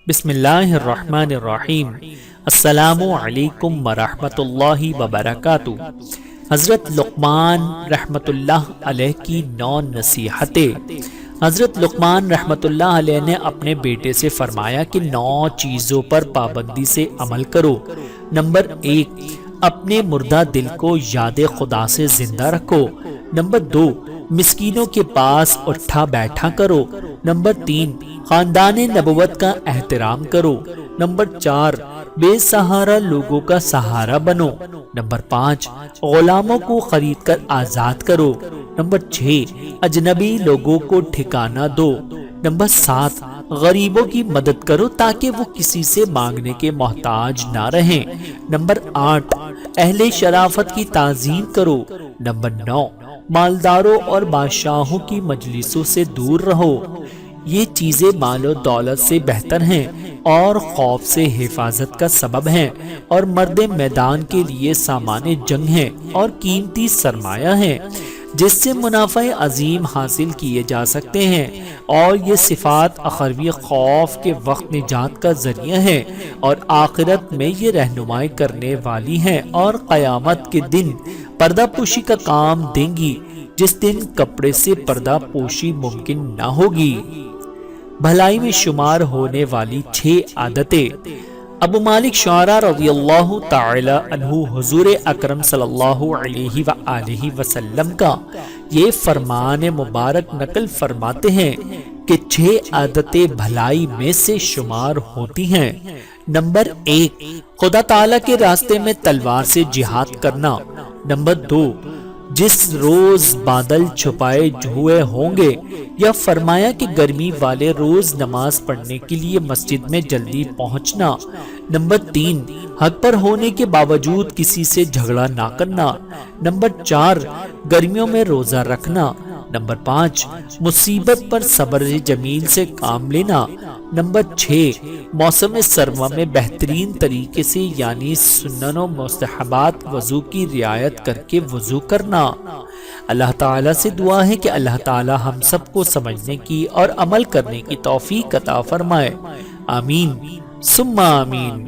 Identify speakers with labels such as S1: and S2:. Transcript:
S1: بسم اللہ الرحمن الرحیم۔ السلام علیکم ورحمۃ اللہ وبرکاتہ۔ حضرت لقمان رحمۃ اللہ علیہ کی 9 نصیحتیں۔ حضرت لقمان رحمۃ اللہ علیہ نے اپنے بیٹے سے فرمایا کہ 9 چیزوں پر پابندی سے عمل کرو۔ نمبر 1، اپنے مردہ دل کو یاد خدا سے زندہ رکھو۔ نمبر 2، مسکینوں کے پاس اٹھا بیٹھا کرو۔ نمبر 3، خاندان نبوت کا احترام کرو۔ نمبر 4، بے سہارا لوگوں کا سہارا بنو۔ نمبر 5، غلاموں کو خرید کر آزاد کرو۔ نمبر 6، اجنبی لوگوں کو ٹھکانہ دو۔ نمبر 7، غریبوں کی مدد کرو تاکہ وہ کسی سے مانگنے کے محتاج نہ رہیں۔ نمبر 8، اہل شرافت کی تعظیم کرو۔ نمبر 9، مالداروں اور بادشاہوں کی مجلسوں سے دور رہو۔ یہ چیزیں مال و دولت سے بہتر ہیں اور خوف سے حفاظت کا سبب ہیں، اور مرد میدان کے لیے سامان جنگ ہیں اور قیمتی سرمایہ ہیں جس سے منافع عظیم حاصل کیے جا سکتے ہیں، اور یہ صفات اخروی خوف کے وقت نجات کا ذریعہ ہیں اور آخرت میں یہ رہنمائی کرنے والی ہیں، اور قیامت کے دن پردہ پوشی کا کام دیں گی جس دن کپڑے سے پردہ پوشی ممکن نہ ہوگی۔ بھلائی میں شمار ہونے والی 6 عادتیں۔ ابو مالک شعراء رضی اللہ تعالی عنہ حضور اکرم صلی اللہ علیہ وآلہ وسلم کا یہ فرمان مبارک نقل فرماتے ہیں کہ 6 عادتیں بھلائی میں سے شمار ہوتی ہیں۔ نمبر 1، خدا تعالی کے راستے میں تلوار سے جہاد کرنا۔ نمبر 2، جس روز بادل چھپائے ہوئے ہوں گے، یا فرمایا کہ گرمی والے روز نماز پڑھنے کے لیے مسجد میں جلدی پہنچنا۔ نمبر 3، حق پر ہونے کے باوجود کسی سے جھگڑا نہ کرنا۔ نمبر 4، گرمیوں میں روزہ رکھنا۔ نمبر 5، مصیبت پر صبر جمیل سے کام لینا۔ نمبر 6، موسم سرما میں بہترین طریقے سے یعنی سنن و مستحبات وضو کی رعایت کر کے وضو کرنا۔ اللہ تعالیٰ سے دعا ہے کہ اللہ تعالیٰ ہم سب کو سمجھنے کی اور عمل کرنے کی توفیق عطا فرمائے۔ آمین ثم آمین۔